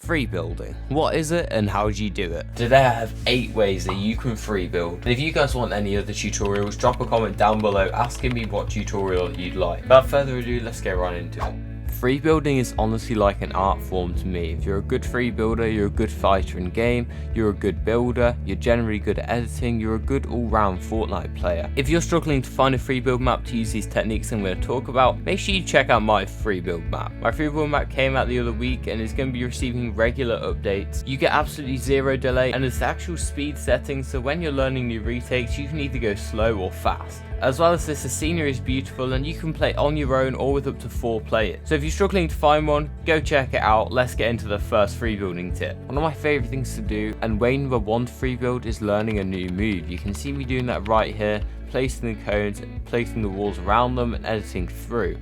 Free building. What is it and how do you do it? Today I have 8 ways that you can free build. And if you guys want any other tutorials, drop a comment down below asking me what tutorial you'd like. Without further ado, let's get right into it. Free building is honestly like an art form to me. If you're a good free builder, you're a good fighter in game, you're a good builder, you're generally good at editing, you're a good all-round Fortnite player. If you're struggling to find a free build map to use these techniques I'm going to talk about, make sure you check out my free build map. My free build map came out the other week and is going to be receiving regular updates. You get absolutely zero delay and it's the actual speed setting, so when you're learning new retakes you can either go slow or fast. As well as this, the scenery is beautiful and you can play on your own or with up to 4 players. So if you're struggling to find one, go check it out. Let's get into the first free building tip. One of my favourite things to do, and way number 1 to free build, is learning a new move. You can see me doing that right here, placing the cones, placing the walls around them and editing through.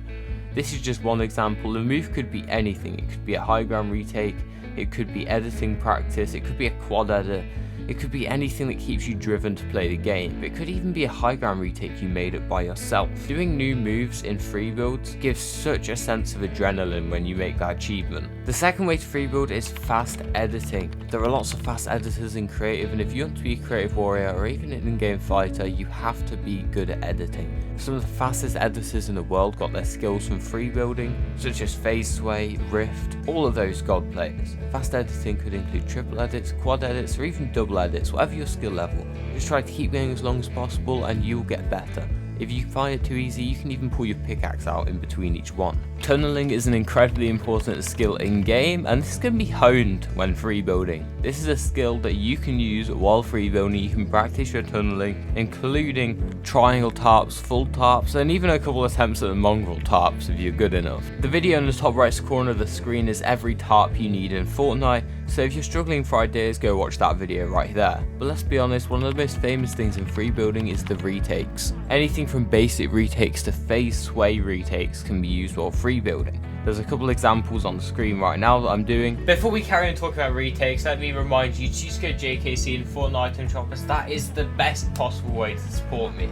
This is just one example. The move could be anything. It could be a high ground retake, it could be editing practice, it could be a quad edit. It could be anything that keeps you driven to play the game. It could even be a high ground retake you made up by yourself. Doing new moves in free builds gives such a sense of adrenaline when you make that achievement. The second way to free build is fast editing. There are lots of fast editors in creative, and if you want to be a creative warrior or even an in-game fighter, you have to be good at editing. Some of the fastest editors in the world got their skills from free building, such as Phase Sway, Rift, all of those god players. Fast editing could include triple edits, quad edits, or even double edits, whatever your skill level. Just try to keep going as long as possible and you'll get better. If you find it too easy, you can even pull your pickaxe out in between each one. Tunneling is an incredibly important skill in game, and this can be honed when free building. This is a skill that you can use while free building. You can practice your tunneling, including triangle tarps, full tarps, and even a couple attempts at the mongrel tarps if you're good enough. The video in the top right corner of the screen is every tarp you need in Fortnite, so if you're struggling for ideas, go watch that video right there. But let's be honest, one of the most famous things in free building is the retakes. Anything from basic retakes to phase sway retakes can be used while free building. There's a couple examples on the screen right now that I'm doing. Before we carry on talking about retakes, let me remind you to use code JKC in Fortnite item shoppers. That is the best possible way to support me.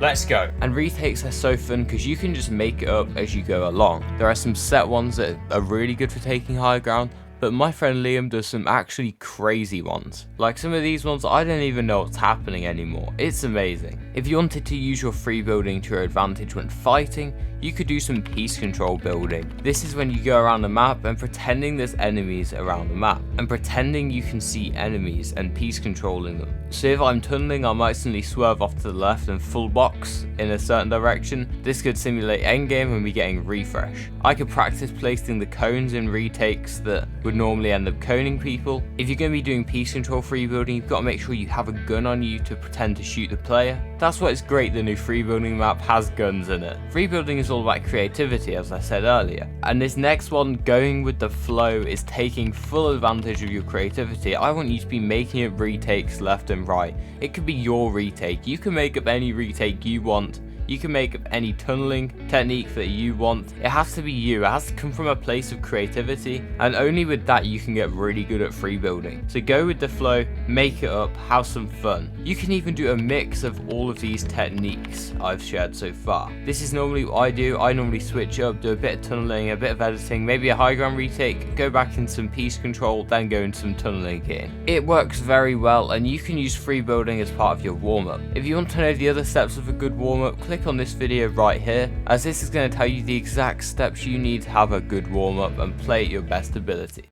Let's go. And retakes are so fun because you can just make it up as you go along. There are some set ones that are really good for taking high ground, but my friend Liam does some actually crazy ones. Like some of these ones, I don't even know what's happening anymore. It's amazing. If you wanted to use your free building to your advantage when fighting, you could do some piece control building. This is when you go around the map and pretending there's enemies around the map, and pretending you can see enemies and piece controlling them. So if I'm tunneling, I might suddenly swerve off to the left and full box in a certain direction. This could simulate endgame and be getting refresh. I could practice placing the cones in retakes that would normally end up coning people. If you're going to be doing piece control free building, you've got to make sure you have a gun on you to pretend to shoot the player. That's why it's great the new free building map has guns in it. Free building is all about creativity, as I said earlier. And this next one, going with the flow, is taking full advantage of your creativity. I want you to be making up retakes left and right. It could be your retake. You can make up any retake you want. You can make up any tunneling technique that you want. It has to be you. It has to come from a place of creativity, and only with that you can get really good at free building. So go with the flow, make it up, have some fun. You can even do a mix of all of these techniques I've shared so far. This is normally what I do. I normally switch up, do a bit of tunneling, a bit of editing, maybe a high ground retake, go back in some piece control, then go into some tunneling again. It works very well, and you can use free building as part of your warm-up. If you want to know the other steps of a good warm-up, click on this video right here, as this is going to tell you the exact steps you need to have a good warm-up and play at your best ability.